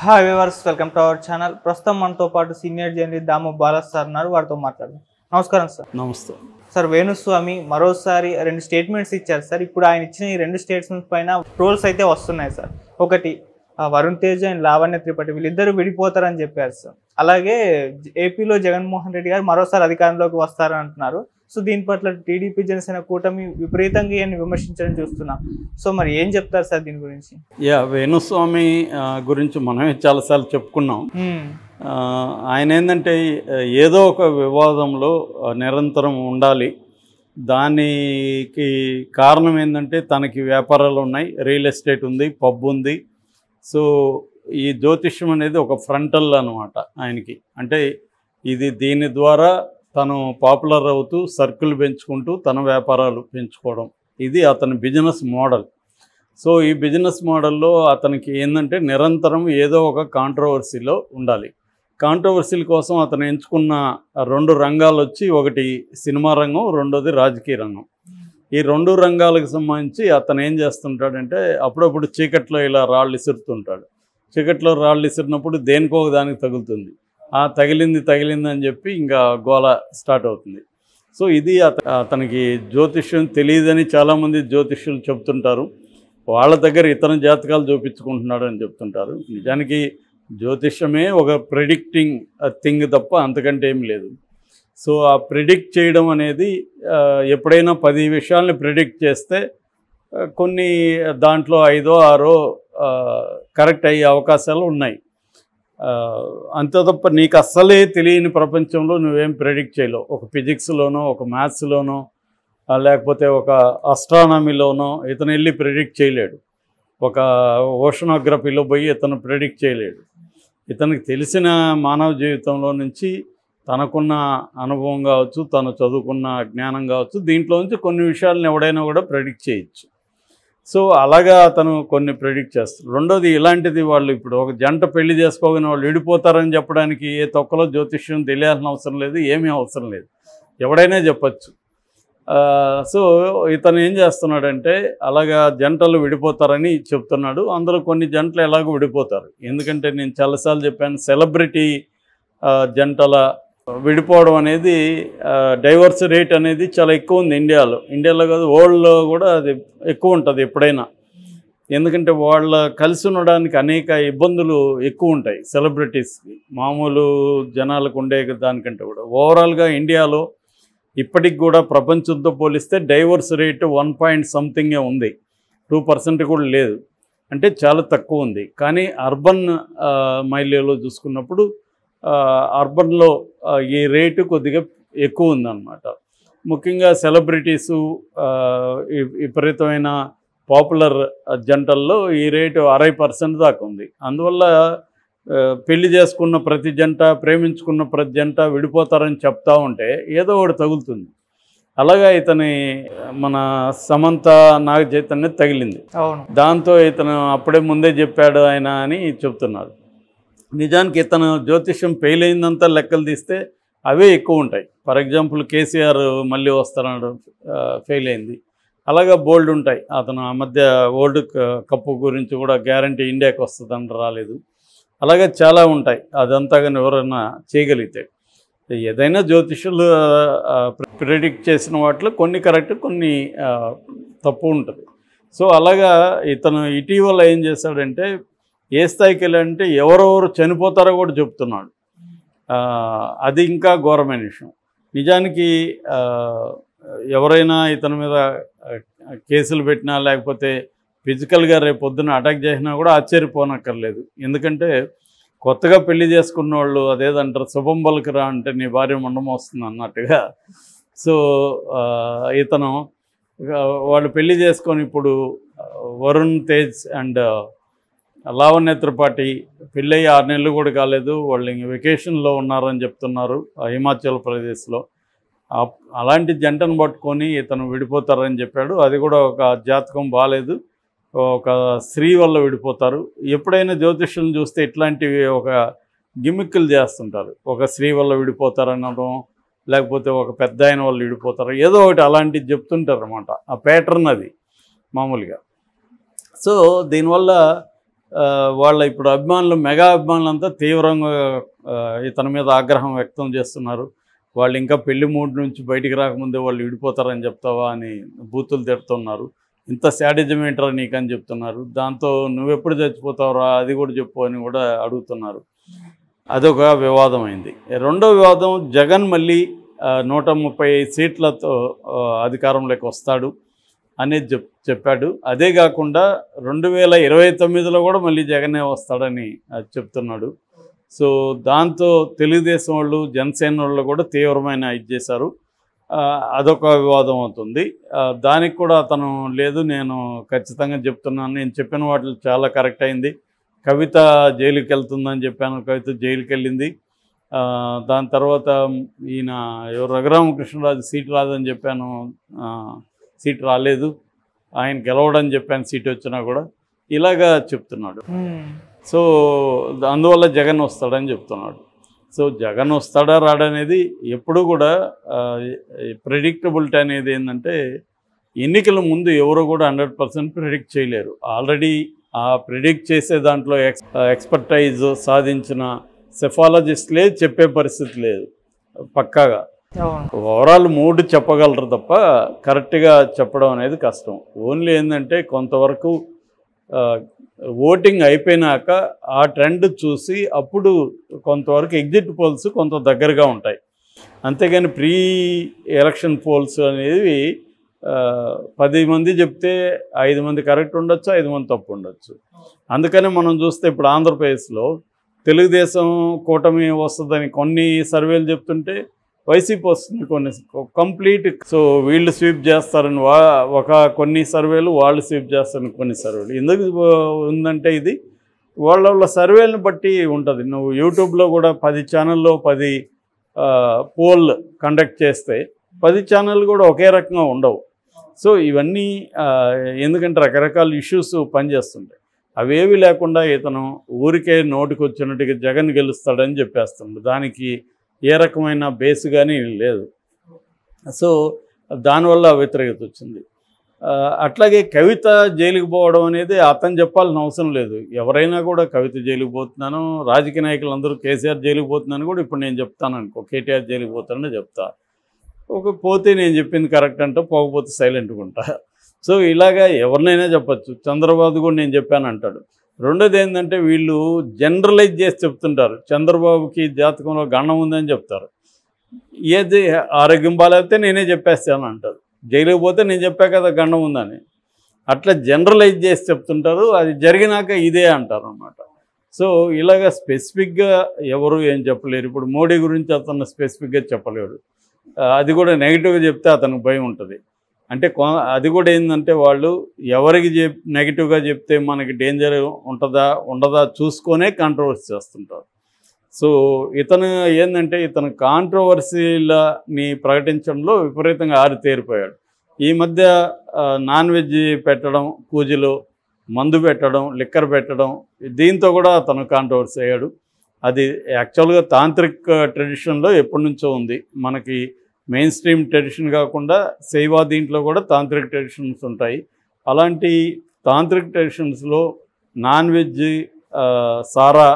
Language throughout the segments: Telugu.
Hi viewers, welcome to our channel. ప్రస్తుతం మనతో పాటు సీనియర్ జర్నలిస్ట్ దాము బాలా సార్ ఉన్నారు. వారితో మాట్లాడదాం. నమస్కారం సార్. నమస్తే సార్, వేణుస్వామి మరోసారి 2 స్టేట్మెంట్స్ ఇచ్చారు సార్. ఇప్పుడు ఆయన ఇచ్చిన ఈ 2 స్టేట్మెంట్స్ పైన ట్రోల్స్ అయితే వస్తున్నాయి సార్. ఒకటి, వరుణ్ తేజ్ అండ్ లావణ్య త్రిపాఠి వీళ్ళిద్దరూ విడిపోతారని చెప్పారు సార్. అలాగే ఏపీలో జగన్మోహన్ రెడ్డి గారు మరోసారి అధికారంలోకి వస్తారని అంటున్నారు. సో దీని పట్ల టీడీపీ జనసేన కూటమి విపరీతంగా ఈయన్ని విమర్శించడం చూస్తున్నాం. సో మరి ఏం చెప్తారు సార్ దీని గురించి? వేణుస్వామి గురించి మనమే చాలాసార్లు చెప్పుకున్నాం. ఆయన ఏంటంటే ఏదో ఒక వివాదంలో నిరంతరం ఉండాలి. దానికి కారణం ఏంటంటే తనకి వ్యాపారాలు ఉన్నాయి, రియల్ ఎస్టేట్ ఉంది, పబ్ ఉంది. సో ఈ జ్యోతిష్యం అనేది ఒక ఫ్రంటల్ అనమాట ఆయనకి. అంటే దీని ద్వారా తను పాపులర్ అవుతూ సర్కిల్ పెంచుకుంటూ తన వ్యాపారాలు పెంచుకోవడం, ఇది అతని బిజినెస్ మోడల్. సో ఈ బిజినెస్ మోడల్లో అతనికి ఏంటంటే నిరంతరం ఏదో ఒక కాంట్రవర్సీలో ఉండాలి. కాంట్రవర్సీల కోసం అతను ఎంచుకున్న 2 రంగాలు వచ్చి, ఒకటి సినిమా రంగం, రెండోది రాజకీయ రంగం. ఈ 2 రంగాలకు సంబంధించి అతను ఏం చేస్తుంటాడంటే అప్పుడప్పుడు చీకట్లో ఇలా రాళ్ళు ఇసురుతుంటాడు. చీకట్లో రాళ్ళు ఇసిరినప్పుడు దేనికో దానికి తగులుతుంది. తగిలింది అని చెప్పి ఇంకా గోల స్టార్ట్ అవుతుంది. సో ఇది అతనికి జ్యోతిష్యం తెలియదని చాలామంది జ్యోతిష్యులు చెప్తుంటారు. వాళ్ళ దగ్గర ఇతర జాతకాలు చూపించుకుంటున్నాడు అని చెప్తుంటారు. నిజానికి జ్యోతిష్యమే ఒక ప్రిడిక్టింగ్ థింగ్ తప్ప అంతకంటే ఏం లేదు. సో ఆ ప్రిడిక్ట్ చేయడం అనేది ఎప్పుడైనా 10 విషయాల్ని ప్రిడిక్ట్ చేస్తే కొన్ని దాంట్లో 5, 6 కరెక్ట్ అయ్యే అవకాశాలు ఉన్నాయి. అంతే తప్ప నీకు అస్సలే తెలియని ప్రపంచంలో నువ్వేం ప్రెడిక్ట్ చేయలేవు. ఒక ఫిజిక్స్లోనో, ఒక మ్యాథ్స్లోనో, లేకపోతే ఒక ఆస్ట్రానమీలోనో ఇతను వెళ్ళి ప్రెడిక్ట్ చేయలేడు. ఒక ఓషనోగ్రఫీలో పోయి ఇతను ప్రెడిక్ట్ చేయలేడు. ఇతనికి తెలిసిన మానవ జీవితంలో నుంచి తనకున్న అనుభవం కావచ్చు, తను చదువుకున్న జ్ఞానం కావచ్చు, దీంట్లో నుంచి కొన్ని విషయాలను ఎవడైనా కూడా ప్రెడిక్ట్ చేయొచ్చు. సో అలాగా అతను కొన్ని ప్రెడిక్ట్ చేస్తారు. రెండోది, ఇలాంటిది వాళ్ళు ఇప్పుడు ఒక జంట పెళ్లి చేసుకోగానే వాళ్ళు విడిపోతారని చెప్పడానికి ఏ తొక్కలో జ్యోతిష్యం తెలియాల్సిన అవసరం లేదు, ఏమీ అవసరం లేదు, ఎవడైనా చెప్పచ్చు. సో ఇతను ఏం చేస్తున్నాడంటే అలాగా జంటలు విడిపోతారని చెప్తున్నాడు. అందులో కొన్ని జంటలు ఎలాగో విడిపోతారు. ఎందుకంటే నేను చాలాసార్లు చెప్పాను, సెలబ్రిటీ జంటల విడిపోవడం అనేది డైవర్స్ రేట్ అనేది చాలా ఎక్కువ ఉంది ఇండియాలో కాదు, వరల్డ్లో కూడా అది ఎక్కువ ఉంటుంది ఎప్పుడైనా. ఎందుకంటే వాళ్ళ కలిసి ఉండడానికి అనేక ఇబ్బందులు ఎక్కువ ఉంటాయి సెలబ్రిటీస్కి, మామూలు జనాలకు ఉండే దానికంటే కూడా. ఓవరాల్గా ఇండియాలో ఇప్పటికి కూడా ప్రపంచంతో పోలిస్తే డైవర్స్ రేటు 1 ఉంది, 2% కూడా లేదు. అంటే చాలా తక్కువ ఉంది. కానీ అర్బన్ మైలేలో చూసుకున్నప్పుడు అర్బన్లో ఈ రేటు కొద్దిగా ఎక్కువ ఉందన్నమాట. ముఖ్యంగా సెలబ్రిటీసు, విపరీతమైన పాపులర్ జంటల్లో ఈ రేటు 60% దాకా ఉంది. అందువల్ల పెళ్లి చేసుకున్న ప్రతి జంట, ప్రేమించుకున్న ప్రతి జంట విడిపోతారని చెప్తా ఉంటే ఏదో ఒకటి తగులుతుంది. అలాగా మన సమంత నాగ చైతన్య తగిలింది. దాంతో ఇతను అప్పుడే ముందే చెప్పాడు ఆయన అని చెప్తున్నారు. నిజానికి ఇతను జ్యోతిష్యం ఫెయిల్ అయిందంతా లెక్కలు తీస్తే అవే ఎక్కువ ఉంటాయి. ఫర్ ఎగ్జాంపుల్ కేసీఆర్ మళ్ళీ వస్తున్నాడు, ఫెయిల్ అయింది. అలాగా బోల్డ్ ఉంటాయి. అతను ఆ మధ్య వరల్డ్ కప్ గురించి కూడా గ్యారంటీ ఇండియాకి వస్తుందని రాలేదు. అలాగే చాలా ఉంటాయి. అదంతా కానీ ఎవరైనా చేయగలిగితే, ఏదైనా జ్యోతిష్యులు ప్రిడిక్ట్ చేసిన వాటిలో కొన్ని కరెక్ట్, కొన్ని తప్పు ఉంటుంది. సో అలాగా ఇతను ఇటీవల ఏం చేశాడంటే ఏ స్థాయికి వెళ్ళాడంటే ఎవరెవరు చనిపోతారో కూడా చెప్తున్నాడు. అది ఇంకా ఘోరమైన విషయం. నిజానికి ఎవరైనా ఇతని మీద కేసులు పెట్టినా లేకపోతే ఫిజికల్గా రేపు పొద్దున్న అటాక్ చేసినా కూడా ఆశ్చర్యపోనక్కర్లేదు. ఎందుకంటే కొత్తగా పెళ్లి చేసుకున్న వాళ్ళు అదేదంటారు, శుభం పలుకురా అంటే నీ భార్య మండమొస్తుంది అన్నట్టుగా. సో ఇతను వాళ్ళు పెళ్లి చేసుకొని ఇప్పుడు వరుణ్ తేజ్ అండ్ లావణ్య త్రిపాఠి పెళ్ళయి 6 నెలలు కూడా కాలేదు, వాళ్ళు ఇంక వెకేషన్లో ఉన్నారని చెప్తున్నారు హిమాచల్ ప్రదేశ్లో. అలాంటి జంటను పట్టుకొని ఇతను విడిపోతారని చెప్పాడు. అది కూడా ఒక జాతకం బాగాలేదు, ఒక స్త్రీ వల్ల విడిపోతారు. ఎప్పుడైనా జ్యోతిష్యులను చూస్తే ఇట్లాంటివి ఒక గిమ్మిక్కులు చేస్తుంటారు. ఒక స్త్రీ వల్ల విడిపోతారనడం, లేకపోతే ఒక పెద్ద ఆయన వల్ల విడిపోతారు, ఏదో ఒకటి అలాంటివి చెప్తుంటారు అన్నమాట. ఆ ప్యాటర్న్ అది మామూలుగా. సో దీనివల్ల వాళ్ళ ఇప్పుడు అభిమానులు మెగా అభిమానులంతా తీవ్రంగా ఇతని మీద ఆగ్రహం వ్యక్తం చేస్తున్నారు. వాళ్ళు ఇంకా పెళ్లి మూడ్ నుంచి బయటికి రాకముందే వాళ్ళు విడిపోతారని చెప్తావా అని బూతులు తిడుతున్నారు. ఇంత శాడిజం ఏంట్రా నీకని చెప్తున్నారు. దాంతో నువ్వెప్పుడు చచ్చిపోతావురా అది కూడా చెప్పు అని కూడా అడుగుతున్నారు. అదొక వివాదం అయింది. రెండో వివాదం, జగన్ మళ్ళీ 135 సీట్లతో అధికారంలోకి వస్తాడు అనేది చెప్పాడు. అదే కాకుండా 2029లో కూడా మళ్ళీ జగనే వస్తాడని చెప్తున్నాడు. సో దాంతో తెలుగుదేశం వాళ్ళు, జనసేన వాళ్ళు కూడా తీవ్రమైన ఇది చేశారు. అదొక వివాదం అవుతుంది. దానికి కూడా అతను లేదు, నేను ఖచ్చితంగా చెప్తున్నాను, నేను చెప్పిన వాటిలో చాలా కరెక్ట్ అయింది. కవిత జైలుకి వెళ్తుందని చెప్పాను, కవిత జైలుకి వెళ్ళింది. దాని తర్వాత ఈయన రఘురామకృష్ణరాజు సీట్ రాదని చెప్పాను, సీట్ రాలేదు. ఆయన గెలవడని చెప్పాను సీట్ వచ్చినా కూడా, ఇలాగా చెప్తున్నాడు. సో అందువల్ల జగన్ వస్తాడని చెప్తున్నాడు. సో జగన్ వస్తాడా రాడనేది ఎప్పుడు కూడా ప్రెడిక్టబిలిటీ అనేది ఏంటంటే, ఎన్నికల ముందు ఎవరు కూడా 100% ప్రిడిక్ట్ చేయలేరు. ఆల్రెడీ ఆ ప్రిడిక్ట్ చేసే దాంట్లో ఎక్స్పర్టైజ్ సాధించిన సెఫాలజిస్ట్లే చెప్పే పరిస్థితి లేదు పక్కాగా. ఓవరాల్ మూడ్ చెప్పగలరు తప్ప కరెక్ట్గా చెప్పడం అనేది కష్టం. ఓన్లీ ఏంటంటే కొంతవరకు ఓటింగ్ అయిపోయినాక ఆ ట్రెండ్ చూసి అప్పుడు కొంతవరకు ఎగ్జిట్ పోల్స్ కొంత దగ్గరగా ఉంటాయి. అంతేగాని ప్రీ ఎలక్షన్ పోల్స్ అనేవి 10 మంది చెప్తే 5 మంది కరెక్ట్ ఉండొచ్చు, 5 మంది తప్పు ఉండొచ్చు. అందుకని మనం చూస్తే ఇప్పుడు ఆంధ్రప్రదేశ్లో తెలుగుదేశం కూటమి వస్తుందని కొన్ని సర్వేలు చెప్తుంటే వైసీపీ వస్తుంది కొన్ని కంప్లీట్. సో వీళ్ళు స్వీప్ చేస్తారని కొన్ని సర్వేలు, వాళ్ళు స్వీప్ చేస్తారని కొన్ని సర్వేలు. ఎందుకు ఉందంటే ఇది వాళ్ళ సర్వేలను బట్టి ఉంటుంది. నువ్వు యూట్యూబ్లో కూడా 10 ఛానల్లో 10 పోల్ కండక్ట్ చేస్తే 10 ఛానళ్ళు కూడా ఒకే రకంగా ఉండవు. సో ఇవన్నీ ఎందుకంటే రకరకాల ఇష్యూస్ పనిచేస్తుంటాయి. అవేవి లేకుండా ఇతను ఊరికే నోటికి వచ్చినట్టుగా జగన్ గెలుస్తాడని చెప్పేస్తుండు. దానికి ఏ రకమైన బేస్ కానీ లేదు. సో దానివల్ల వ్యతిరేకత వచ్చింది. అట్లాగే కవిత జైలుకి పోవడం అనేది అతను చెప్పాల్సిన అవసరం లేదు. ఎవరైనా కూడా కవిత జైలుకి పోతున్నాను, రాజకీయ నాయకులందరూ కేసీఆర్ జైలుకి పోతున్నాను కూడా ఇప్పుడు నేను చెప్తాను అనుకో, కేటీఆర్ జైలుకి పోతానని చెప్తా. పోతే నేను చెప్పింది కరెక్ట్ అంటా, పోకపోతే సైలెంట్గా ఉంటా. సో ఇలాగా ఎవరినైనా చెప్పచ్చు. చంద్రబాబు కూడా నేను చెప్పాను అంటాడు. రెండోది ఏంటంటే వీళ్ళు జనరలైజ్ చేసి చెప్తుంటారు. చంద్రబాబుకి జాతకంలో గండం ఉందని చెప్తారు. ఏది ఆరోగ్యం బాగాలేకపోతే నేనే చెప్పేస్తాను అంటారు. జైలుకి పోతే నేను చెప్పా కదా గండం ఉందని. అట్లా జనరలైజ్ చేసి చెప్తుంటారు. అది జరిగినాక ఇదే అంటారు అన్నమాట. సో ఇలాగ స్పెసిఫిక్గా ఎవరు ఏం చెప్పలేరు. ఇప్పుడు మోడీ గురించి అతను స్పెసిఫిక్గా చెప్పలేడు. అది కూడా నెగిటివ్గా చెప్తే అతనికి భయం ఉంటుంది. అంటే అది కూడా ఏంటంటే వాళ్ళు ఎవరికి నెగిటివ్గా చెప్తే మనకి డేంజర్ ఉంటుందా ఉండదా చూసుకొనే కాంట్రవర్సీ చేస్తుంటారు. సో ఇతను ఏంటంటే ఇతను కాంట్రవర్సీలని ప్రకటించడంలో విపరీతంగా ఆరితేరిపోయాడు. ఈ మధ్య నాన్ వెజ్ పెట్టడం, పూజలో మందు పెట్టడం, లిక్కర్ పెట్టడం, దీంతో కూడా అతను కాంట్రవర్సీ అయ్యాడు. అది యాక్చువల్గా తాంత్రిక్ ట్రెడిషన్లో ఎప్పటి నుంచో ఉంది. మనకి మెయిన్ స్ట్రీమ్ ట్రెడిషన్ కాకుండా శైవ దీంట్లో కూడా తాంత్రిక్ ట్రెడిషన్స్ ఉంటాయి. అలాంటి తాంత్రిక్ ట్రెడిషన్స్లో నాన్ వెజ్, సారా,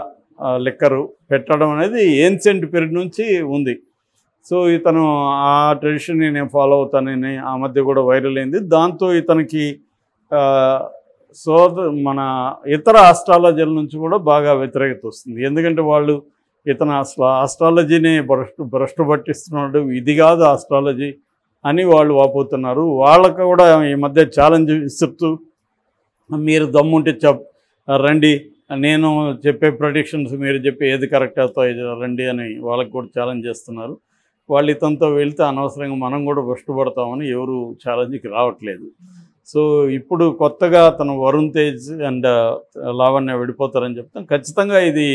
లిక్కరు పెట్టడం అనేది ఏన్షియంట్ పీరియడ్ నుంచి ఉంది. సో ఇతను ఆ ట్రెడిషన్ని నేను ఫాలో అవుతానని ఆ మధ్య కూడా వైరల్ అయింది. దాంతో ఇతనికి మన ఇతర ఆస్ట్రాలజీల నుంచి కూడా బాగా వ్యతిరేకత వస్తుంది. ఎందుకంటే వాళ్ళు ఇతను ఆస్ట్రాలజీని భ్రష్టు పట్టిస్తున్నాడు, ఇది కాదు ఆస్ట్రాలజీ అని వాళ్ళు వాపోతున్నారు. వాళ్ళకు కూడా ఈ మధ్య ఛాలెంజ్ ఇస్తూ మీరు దమ్ముంటే రండి, నేను చెప్పే ప్రొడిక్షన్స్ మీరు చెప్పి ఏది కరెక్ట్ అవుతాయో రండి అని వాళ్ళకు కూడా ఛాలెంజ్ చేస్తున్నారు. వాళ్ళు ఇతనితో వెళ్తే అనవసరంగా మనం కూడా భ్రష్టుపడతామని ఎవరు ఛాలెంజ్కి రావట్లేదు. సో ఇప్పుడు కొత్తగా అతను వరుణ్ తేజ్ అండ్ లావణ్య విడిపోతారని చెప్తాం. ఖచ్చితంగా ఇది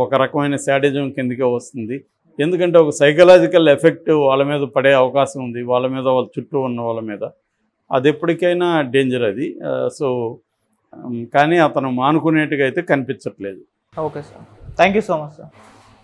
ఒక రకమైన శాడిజం కిందకే వస్తుంది. ఎందుకంటే ఒక సైకలాజికల్ ఎఫెక్ట్ వాళ్ళ మీద పడే అవకాశం ఉంది, వాళ్ళ మీద, వాళ్ళ చుట్టూ ఉన్న వాళ్ళ మీద. అది ఎప్పటికైనా డేంజర్ అది. సో కానీ అతను మానుకునేట్టుగా అయితే కనిపించట్లేదు. Okay sir, thank you so much sir.